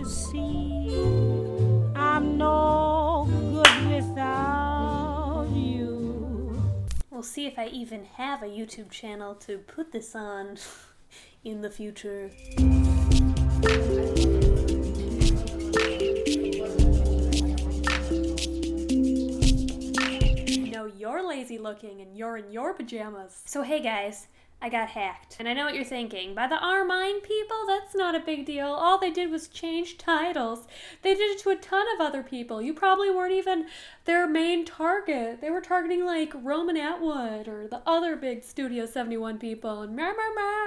you see, I'm no good without you. We'll see if I even have a YouTube channel to put this on in the future. No, you're lazy looking and you're in your pajamas. So hey guys, I got hacked. And I know what you're thinking. By the Armine people, that's not a big deal. All they did was change titles. They did it to a ton of other people. You probably weren't even their main target. They were targeting like Roman Atwood or the other big Studio 71 people and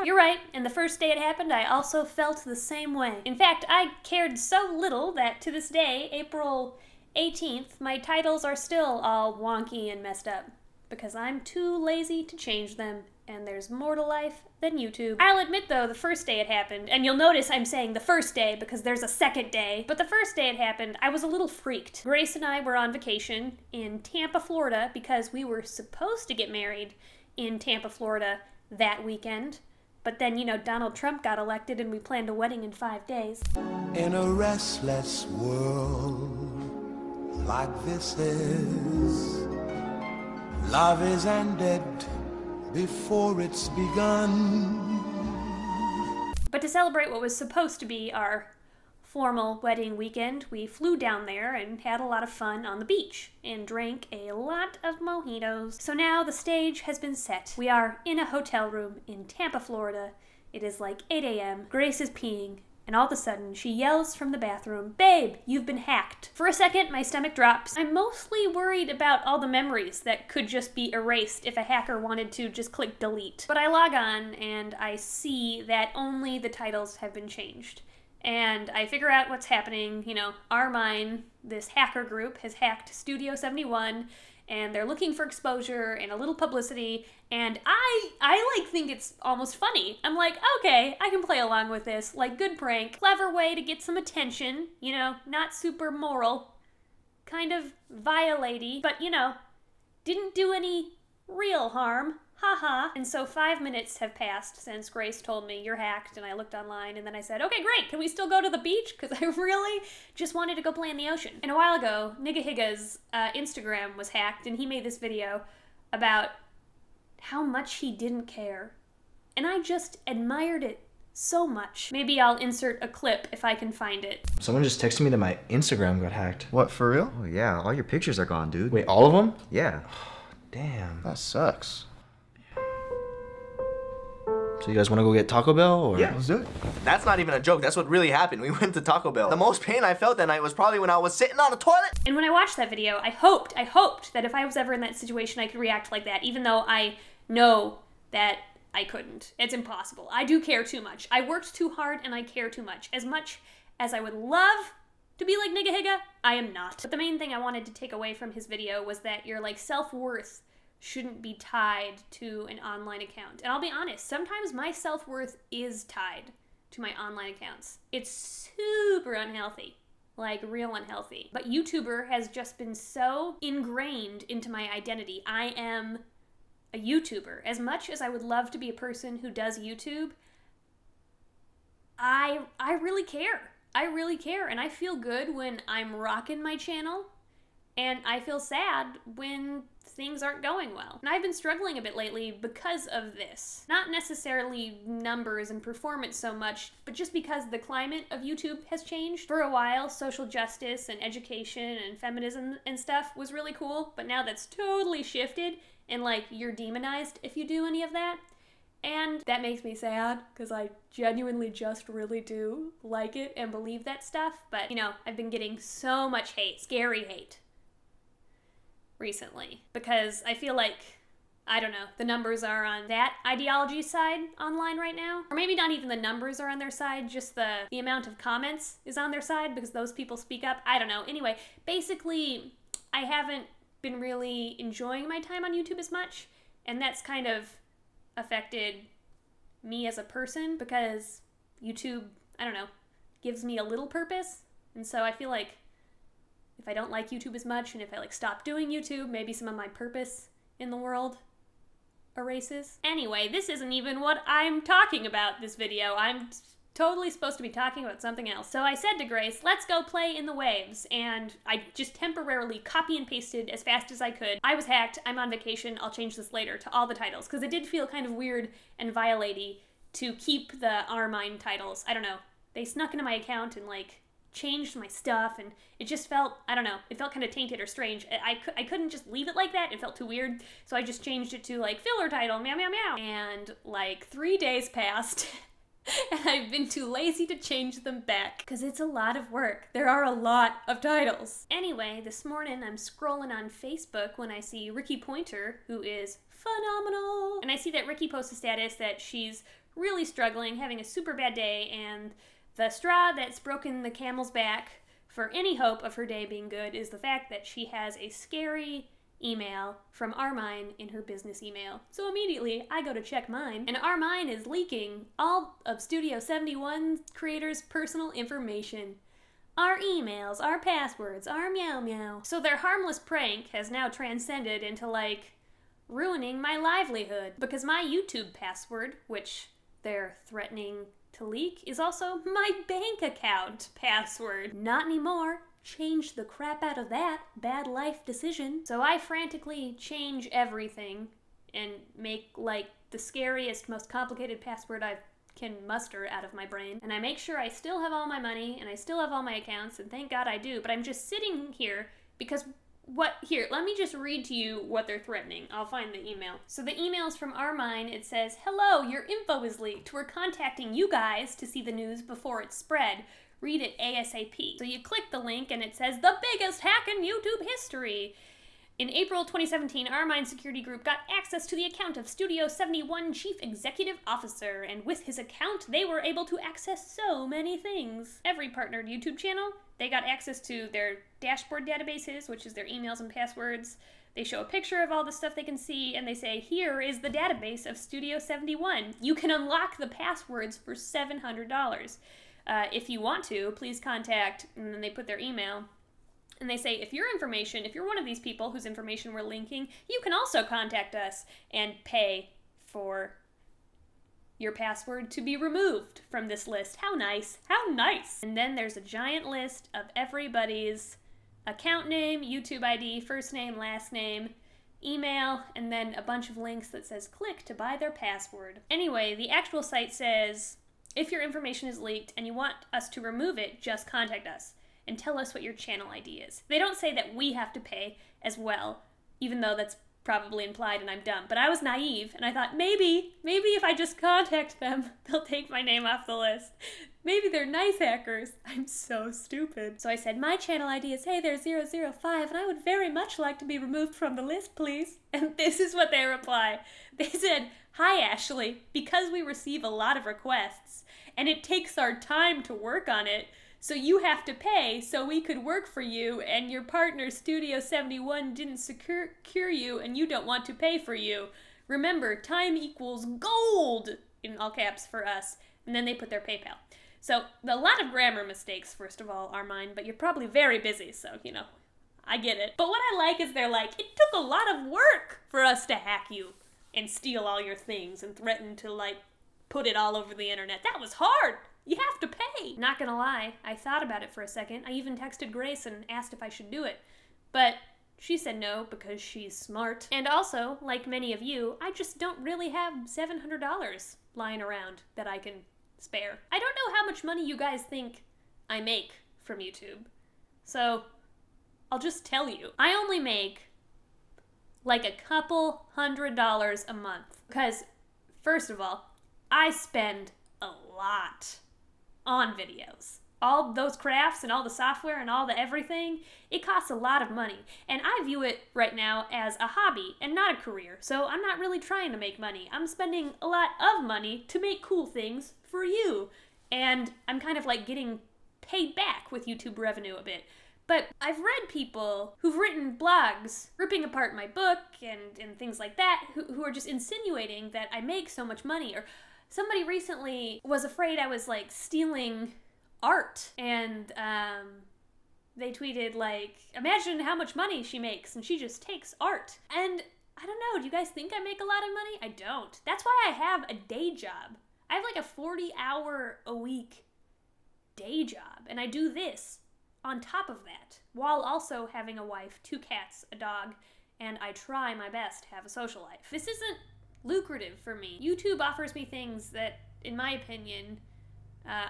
You're right, and the first day it happened, I also felt the same way. In fact, I cared so little that to this day, April 18th, my titles are still all wonky and messed up. Because I'm too lazy to change them, and there's more to life than YouTube. I'll admit though, the first day it happened, and you'll notice I'm saying the first day because there's a second day, but the first day it happened, I was a little freaked. Grace and I were on vacation in Tampa, Florida, because we were supposed to get married in Tampa, Florida that weekend. But then, you know, Donald Trump got elected and we planned a wedding in 5 days. In a restless world like this is, love is ended before it's begun. But to celebrate what was supposed to be our formal wedding weekend, we flew down there and had a lot of fun on the beach and drank a lot of mojitos. So now the stage has been set. We are in a hotel room in Tampa, Florida. It is like 8 a.m. Grace is peeing, and all of a sudden she yells from the bathroom, "Babe, you've been hacked." For a second, my stomach drops. I'm mostly worried about all the memories that could just be erased if a hacker wanted to just click delete. But I log on and I see that only the titles have been changed. And I figure out what's happening. You know, Armine, this hacker group, has hacked Studio 71, and they're looking for exposure and a little publicity, and I like think it's almost funny. I'm like, okay, I can play along with this. Like, good prank. Clever way to get some attention, you know, not super moral. Kind of violaty, but, you know, didn't do any real harm. Haha. And so 5 minutes have passed since Grace told me you're hacked, and I looked online, and then I said, okay, great, can we still go to the beach? Because I really just wanted to go play in the ocean. And a while ago, Nigga Higga's Instagram was hacked, and he made this video about how much he didn't care. And I just admired it so much. Maybe I'll insert a clip if I can find it. Someone just texted me that my Instagram got hacked. What, for real? Oh yeah, all your pictures are gone, dude. Wait, all of them? Yeah. Damn. That sucks. So you guys want to go get Taco Bell, or? Yeah, let's do it. That's not even a joke. That's what really happened. We went to Taco Bell. The most pain I felt that night was probably when I was sitting on the toilet. And when I watched that video, I hoped that if I was ever in that situation, I could react like that, even though I know that I couldn't. It's impossible. I do care too much. I worked too hard and I care too much. As much as I would love to be like Nigga Higga, I am not. But the main thing I wanted to take away from his video was that your like self-worth shouldn't be tied to an online account. And I'll be honest, sometimes my self-worth is tied to my online accounts. It's super unhealthy, like real unhealthy. But YouTuber has just been so ingrained into my identity. I am a YouTuber. As much as I would love to be a person who does YouTube, I really care. I really care, and I feel good when I'm rocking my channel, and I feel sad when things aren't going well. And I've been struggling a bit lately because of this. Not necessarily numbers and performance so much, but just because the climate of YouTube has changed. For a while, social justice and education and feminism and stuff was really cool, but now that's totally shifted, and like, you're demonized if you do any of that. And that makes me sad, because I genuinely just really do like it and believe that stuff. But, you know, I've been getting so much hate, scary hate, recently. Because I feel like, I don't know, the numbers are on that ideology side online right now. Or maybe not even the numbers are on their side, just the amount of comments is on their side because those people speak up. I don't know. Anyway, basically, I haven't been really enjoying my time on YouTube as much. And that's kind of affected me as a person because YouTube, I don't know, gives me a little purpose. And so I feel like if I don't like YouTube as much and if I like stop doing YouTube, maybe some of my purpose in the world erases. Anyway, this isn't even what I'm talking about this video. I'm totally supposed to be talking about something else. So I said to Grace, let's go play in the waves. And I just temporarily copy and pasted as fast as I could. I was hacked. I'm on vacation. I'll change this later to all the titles. Because it did feel kind of weird and violaty to keep the Armine titles. I don't know. They snuck into my account and like changed my stuff, and it just felt, I don't know, it felt kind of tainted or strange. I couldn't just leave it like that. It felt too weird. So I just changed it to like filler title, meow meow meow. And like 3 days passed and I've been too lazy to change them back because it's a lot of work. There are a lot of titles. Anyway, this morning I'm scrolling on Facebook when I see Ricky Pointer, who is phenomenal. And I see that Ricky posts a status that she's really struggling, having a super bad day, and the straw that's broken the camel's back for any hope of her day being good is the fact that she has a scary email from Armine in her business email. So immediately I go to check mine, and Armine is leaking all of Studio 71 creators' personal information. Our emails, our passwords, our meow meow. So their harmless prank has now transcended into like ruining my livelihood, because my YouTube password, which they're threatening to leak, is also my bank account password. Not anymore. Change the crap out of that. Bad life decision. So I frantically change everything and make like the scariest, most complicated password I can muster out of my brain. And I make sure I still have all my money and I still have all my accounts, and thank God I do. But I'm just sitting here because here, let me just read to you what they're threatening. I'll find the email. So the email's from Armine. It says, "Hello, your info is leaked. We're contacting you guys to see the news before it's spread. Read it ASAP." So you click the link and it says, "The biggest hack in YouTube history." In April 2017, Armine Security Group got access to the account of Studio 71 Chief Executive Officer, and with his account, they were able to access so many things. Every partnered YouTube channel, they got access to their dashboard databases, which is their emails and passwords. They show a picture of all the stuff they can see, and they say, "Here is the database of Studio 71. You can unlock the passwords for $700. If you want to, please contact," and then they put their email. And they say, if you're one of these people whose information we're linking, you can also contact us and pay for your password to be removed from this list. How nice. How nice. And then there's a giant list of everybody's account name, YouTube ID, first name, last name, email, and then a bunch of links that says click to buy their password. Anyway, the actual site says, if your information is leaked and you want us to remove it, just contact us and tell us what your channel ID is. They don't say that we have to pay as well, even though that's probably implied and I'm dumb. But I was naive and I thought maybe if I just contact them, they'll take my name off the list. Maybe they're nice hackers. I'm so stupid. So I said, my channel ID is HeyThere005 and I would very much like to be removed from the list, please. And this is what they reply. They said, "Hi Ashley, because we receive a lot of requests and it takes our time to work on it, so you have to pay so we could work for you, and your partner Studio 71 didn't secure you and you don't want to pay for you. Remember, time equals gold," in all caps for us. And then they put their PayPal. So a lot of grammar mistakes, first of all, Armine, but you're probably very busy, so, I get it. But what I like is they're like, it took a lot of work for us to hack you and steal all your things and threaten to, put it all over the internet. That was hard. You have to pay. Not gonna lie, I thought about it for a second. I even texted Grace and asked if I should do it. But she said no because she's smart. And also, like many of you, I just don't really have $700 lying around that I can spare. I don't know how much money you guys think I make from YouTube. So, I'll just tell you. I only make like a couple $100 a month. Because, first of all, I spend a lot on videos. All those crafts and all the software and all the everything, it costs a lot of money. And I view it right now as a hobby and not a career. So I'm not really trying to make money. I'm spending a lot of money to make cool things for you. And I'm kind of like getting paid back with YouTube revenue a bit. But I've read people who've written blogs ripping apart my book and things like that, who are just insinuating that I make so much money. Or somebody recently was afraid I was stealing art, and they tweeted imagine how much money she makes and she just takes art. And I don't know, do you guys think I make a lot of money? I don't. That's why I have a day job. I have like a 40-hour-a-week day job, and I do this on top of that, while also having a wife, 2 cats, a dog, and I try my best to have a social life. This isn't lucrative for me. YouTube offers me things that, in my opinion,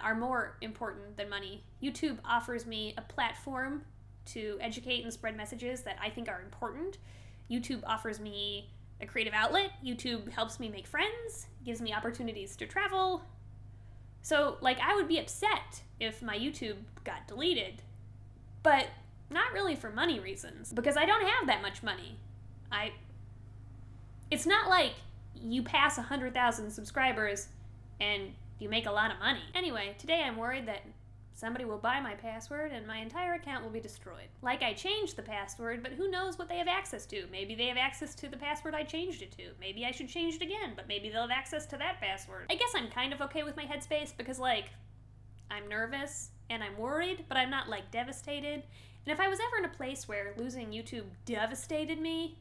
are more important than money. YouTube offers me a platform to educate and spread messages that I think are important. YouTube offers me a creative outlet. YouTube helps me make friends, gives me opportunities to travel. So, like, I would be upset if my YouTube got deleted, but not really for money reasons, because I don't have that much money. It's not like you pass 100,000 subscribers and you make a lot of money. Anyway, today I'm worried that somebody will buy my password and my entire account will be destroyed. Like, I changed the password, but who knows what they have access to? Maybe they have access to the password I changed it to. Maybe I should change it again, but maybe they'll have access to that password. I guess I'm kind of okay with my headspace because, like, I'm nervous and I'm worried, but I'm not, like, devastated. And if I was ever in a place where losing YouTube devastated me,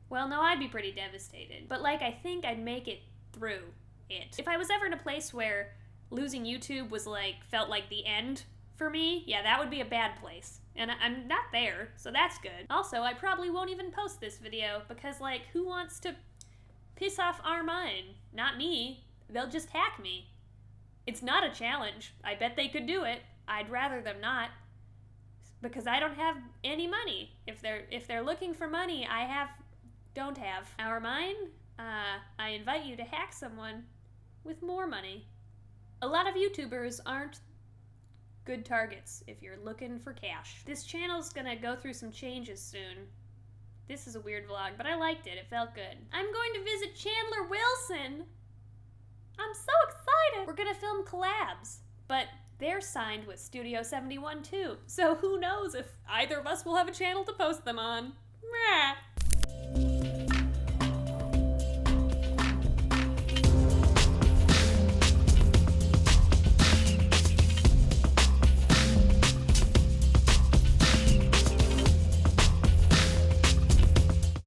well, no, I'd be pretty devastated. But, like, I think I'd make it through it. If I was ever in a place where losing YouTube was like, felt like the end for me, yeah, that would be a bad place. And I'm not there, so that's good. Also, I probably won't even post this video because, like, who wants to piss off Armine? Not me. They'll just hack me. It's not a challenge. I bet they could do it. I'd rather them not, because I don't have any money. If they're looking for money, don't have. Armine, I invite you to hack someone with more money. A lot of YouTubers aren't good targets if you're looking for cash. This channel's gonna go through some changes soon. This is a weird vlog, but I liked it. It felt good. I'm going to visit Chandler Wilson. I'm so excited. We're gonna film collabs, but they're signed with Studio 71 too. So who knows if either of us will have a channel to post them on. Meh.